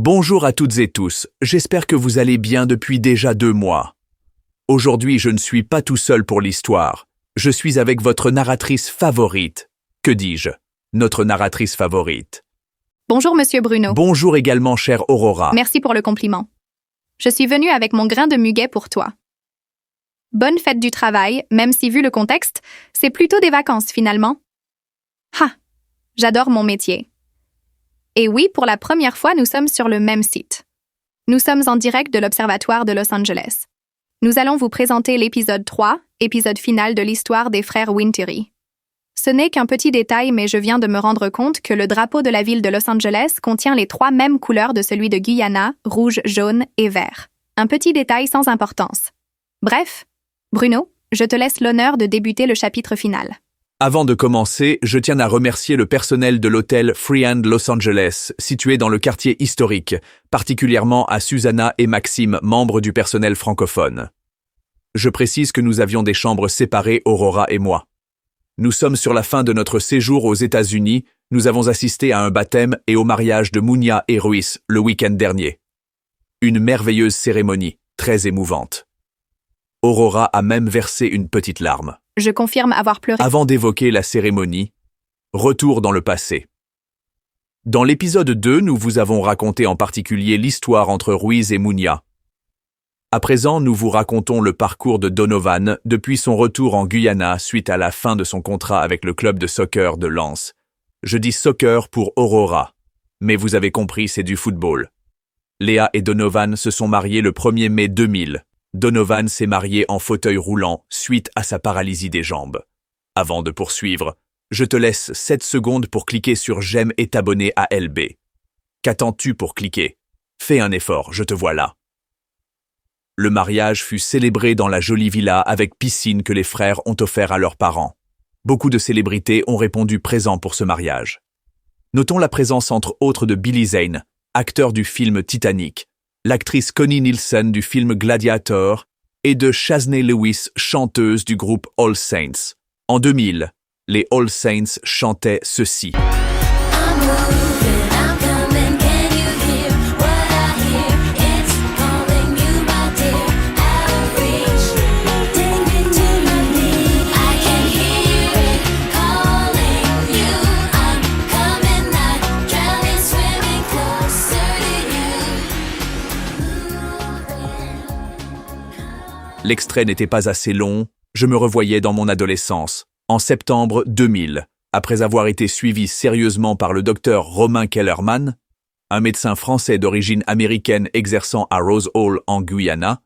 Bonjour à toutes et tous, j'espère que vous allez bien depuis déjà 2 mois. Aujourd'hui, je ne suis pas tout seul pour l'histoire. Je suis avec votre narratrice favorite. Que dis-je? Notre narratrice favorite. Bonjour, Monsieur Bruno. Bonjour également, chère Aurora. Merci pour le compliment. Je suis venue avec mon grain de muguet pour toi. Bonne fête du travail, même si vu le contexte, c'est plutôt des vacances finalement. Ha! J'adore mon métier. Et oui, pour la première fois, nous sommes sur le même site. Nous sommes en direct de l'Observatoire de Los Angeles. Nous allons vous présenter l'épisode 3, épisode final de l'histoire des frères Wintery. Ce n'est qu'un petit détail, mais je viens de me rendre compte que le drapeau de la ville de Los Angeles contient les 3 mêmes couleurs de celui de Guyana, rouge, jaune et vert. Un petit détail sans importance. Bref, Bruno, je te laisse l'honneur de débuter le chapitre final. Avant de commencer, je tiens à remercier le personnel de l'hôtel Freehand Los Angeles, situé dans le quartier historique, particulièrement à Susanna et Maxime, membres du personnel francophone. Je précise que nous avions des chambres séparées, Aurora et moi. Nous sommes sur la fin de notre séjour aux États-Unis, nous avons assisté à un baptême et au mariage de Munia et Ruiz le week-end dernier. Une merveilleuse cérémonie, très émouvante. Aurora a même versé une petite larme. Je confirme avoir pleuré. Avant d'évoquer la cérémonie, retour dans le passé. Dans l'épisode 2, nous vous avons raconté en particulier l'histoire entre Ruiz et Munia. À présent, nous vous racontons le parcours de Donovan depuis son retour en Guyana suite à la fin de son contrat avec le club de soccer de Lens. Je dis soccer pour Aurora, mais vous avez compris, c'est du football. Léa et Donovan se sont mariés le 1er mai 2000. Donovan s'est marié en fauteuil roulant suite à sa paralysie des jambes. Avant de poursuivre, je te laisse 7 secondes pour cliquer sur j'aime et t'abonner à LB. Qu'attends-tu pour cliquer? Fais un effort, je te vois là. Le mariage fut célébré dans la jolie villa avec piscine que les frères ont offert à leurs parents. Beaucoup de célébrités ont répondu présents pour ce mariage. Notons la présence entre autres de Billy Zane, acteur du film Titanic, l'actrice Connie Nielsen du film Gladiator et de Shaznay Lewis, chanteuse du groupe All Saints. En 2000, les All Saints chantaient ceci. L'extrait n'était pas assez long, je me revoyais dans mon adolescence, en septembre 2000, après avoir été suivi sérieusement par le docteur Romain Kellerman, un médecin français d'origine américaine exerçant à Rose Hall en Guyana.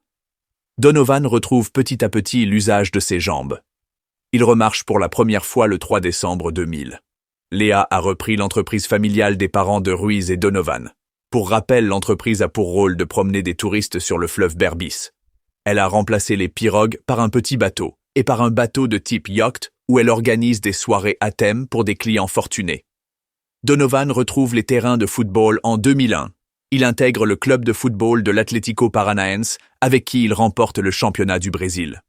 Donovan retrouve petit à petit l'usage de ses jambes. Il remarche pour la première fois le 3 décembre 2000. Léa a repris l'entreprise familiale des parents de Ruiz et Donovan. Pour rappel, l'entreprise a pour rôle de promener des touristes sur le fleuve Berbice. Elle a remplacé les pirogues par un petit bateau, et par un bateau de type yacht où elle organise des soirées à thème pour des clients fortunés. Donovan retrouve les terrains de football en 2001. Il intègre le club de football de l'Atlético Paranaense avec qui il remporte le championnat du Brésil.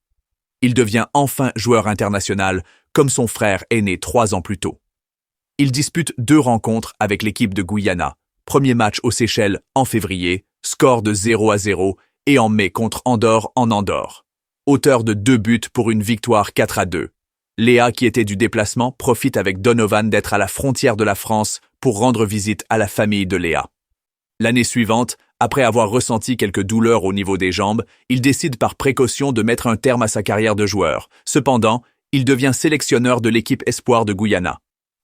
Il devient enfin joueur international, comme son frère aîné 3 ans plus tôt. Il dispute 2 rencontres avec l'équipe de Guyana. Premier match aux Seychelles en février, score de 0-0, et en mai contre Andorre en Andorre. Auteur de 2 buts pour une victoire 4-2. Léa, qui était du déplacement, profite avec Donovan d'être à la frontière de la France pour rendre visite à la famille de Léa. L'année suivante, après avoir ressenti quelques douleurs au niveau des jambes, il décide par précaution de mettre un terme à sa carrière de joueur. Cependant, il devient sélectionneur de l'équipe espoir de Guyana.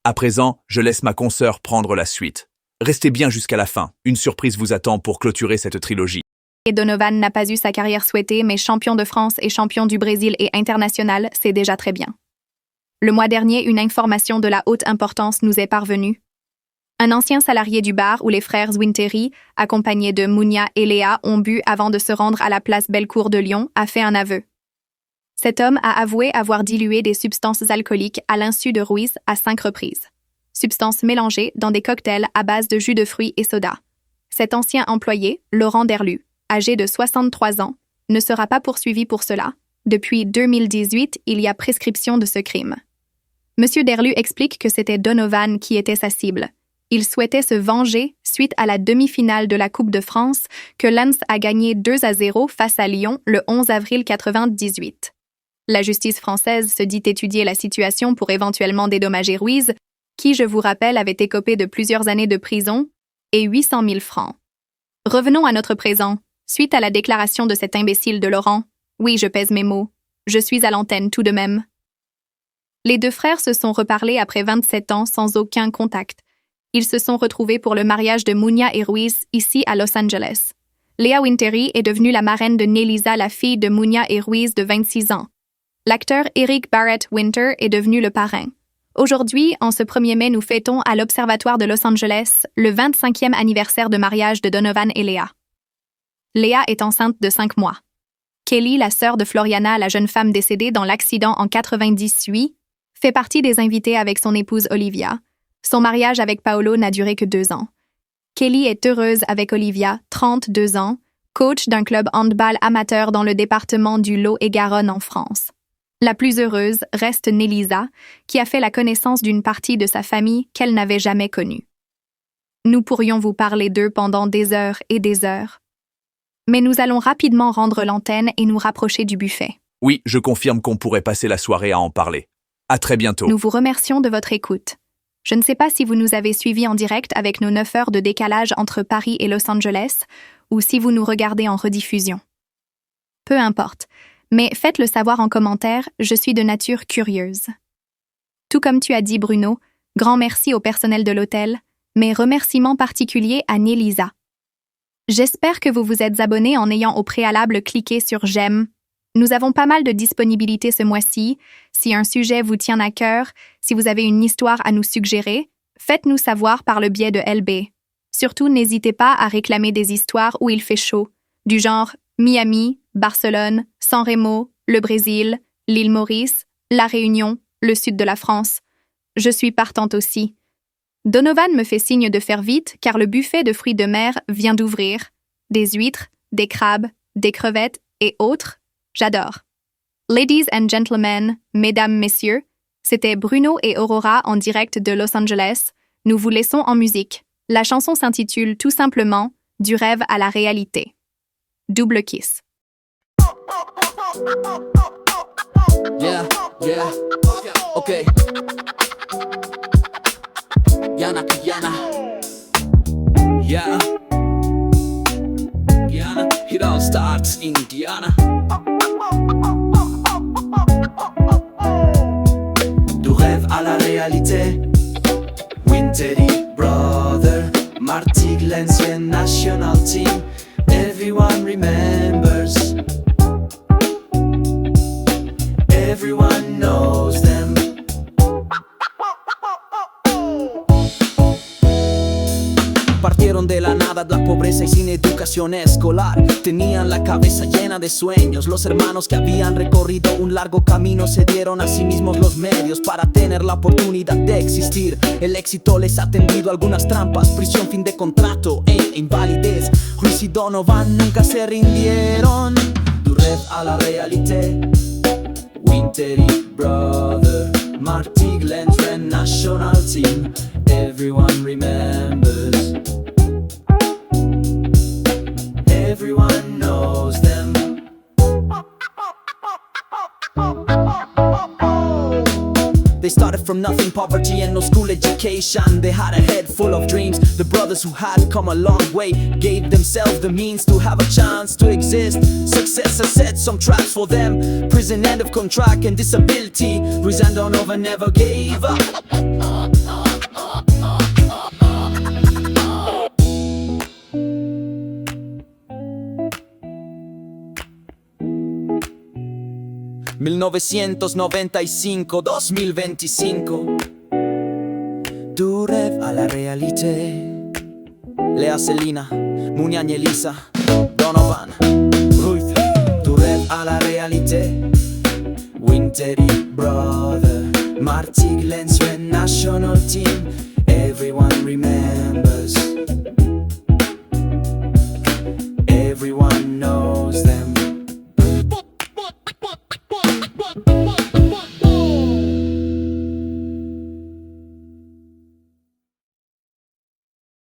À présent, je laisse ma consoeur prendre la suite. Restez bien jusqu'à la fin, une surprise vous attend pour clôturer cette trilogie. Et Donovan n'a pas eu sa carrière souhaitée, mais champion de France et champion du Brésil et international, c'est déjà très bien. Le mois dernier, une information de la haute importance nous est parvenue. Un ancien salarié du bar où les frères Wintery, accompagnés de Munia et Léa, ont bu avant de se rendre à la place Bellecour de Lyon, a fait un aveu. Cet homme a avoué avoir dilué des substances alcooliques à l'insu de Ruiz à 5 reprises. Substances mélangées dans des cocktails à base de jus de fruits et soda. Cet ancien employé, Laurent Derlu, âgé de 63 ans, ne sera pas poursuivi pour cela. Depuis 2018, il y a prescription de ce crime. M. Derlu explique que c'était Donovan qui était sa cible. Il souhaitait se venger suite à la demi-finale de la Coupe de France que Lens a gagné 2-0 face à Lyon le 11 avril 1998. La justice française se dit étudier la situation pour éventuellement dédommager Ruiz, qui, je vous rappelle, avait écopé de plusieurs années de prison et 800 000 francs. Revenons à notre présent. Suite à la déclaration de cet imbécile de Laurent, oui, je pèse mes mots, je suis à l'antenne tout de même. Les deux frères se sont reparlés après 27 ans sans aucun contact. Ils se sont retrouvés pour le mariage de Munya et Ruiz ici à Los Angeles. Léa Winteri est devenue la marraine de Nelisa, la fille de Munya et Ruiz de 26 ans. L'acteur Eric Barrett Winter est devenu le parrain. Aujourd'hui, en ce 1er mai, nous fêtons à l'Observatoire de Los Angeles le 25e anniversaire de mariage de Donovan et Léa. Léa est enceinte de 5 mois. Kelly, la sœur de Floriana, la jeune femme décédée dans l'accident en 98, fait partie des invités avec son épouse Olivia. Son mariage avec Paolo n'a duré que 2 ans. Kelly est heureuse avec Olivia, 32 ans, coach d'un club handball amateur dans le département du Lot-et-Garonne en France. La plus heureuse reste Nelisa, qui a fait la connaissance d'une partie de sa famille qu'elle n'avait jamais connue. Nous pourrions vous parler d'eux pendant des heures et des heures. Mais nous allons rapidement rendre l'antenne et nous rapprocher du buffet. Oui, je confirme qu'on pourrait passer la soirée à en parler. À très bientôt. Nous vous remercions de votre écoute. Je ne sais pas si vous nous avez suivis en direct avec nos 9 heures de décalage entre Paris et Los Angeles, ou si vous nous regardez en rediffusion. Peu importe. Mais faites-le savoir en commentaire, je suis de nature curieuse. Tout comme tu as dit, Bruno, grand merci au personnel de l'hôtel, mais remerciements particuliers à Nelisa. J'espère que vous vous êtes abonnés en ayant au préalable cliqué sur « J'aime ». Nous avons pas mal de disponibilité ce mois-ci. Si un sujet vous tient à cœur, si vous avez une histoire à nous suggérer, faites-nous savoir par le biais de LB. Surtout, n'hésitez pas à réclamer des histoires où il fait chaud, du genre Miami, Barcelone, San Remo, le Brésil, l'île Maurice, La Réunion, le sud de la France. Je suis partante aussi. Donovan me fait signe de faire vite car le buffet de fruits de mer vient d'ouvrir. Des huîtres, des crabes, des crevettes et autres. J'adore. Ladies and gentlemen, mesdames, messieurs, c'était Bruno et Aurora en direct de Los Angeles. Nous vous laissons en musique. La chanson s'intitule tout simplement « Du rêve à la réalité ». Double kiss. Yeah, okay. Yana, yeah. Guyana, it all starts in Guyana. Du rêve à la réalité. Winteri, brother, Martigues, l'ancien national team. Everyone remembers. Everyone knows them. Partieron de la nada, de la pobreza y sin educación escolar. Tenían la cabeza llena de sueños. Los hermanos que habían recorrido un largo camino se dieron a sí mismos los medios para tener la oportunidad de existir. El éxito les ha tendido algunas trampas, prisión, fin de contrato e invalidez. Ruiz y Donovan nunca se rindieron. Du rêve à la réalité. Winteri, brother, Martigues, l'ancien national team. Everyone remembers. Everyone knows them. They started from nothing, poverty and no school education. They had a head full of dreams. The brothers who had come a long way gave themselves the means to have a chance to exist. Success has set some traps for them. Prison, end of contract and disability. Ruiz and Donovan never gave up. 1995-2025. Du rêve à la réalité. Léa Celina, Munya Nelisa, Donovan, Ruiz. Du rêve à la réalité. Winteri, brother, Martigues, l'ancien national team. Everyone remembers.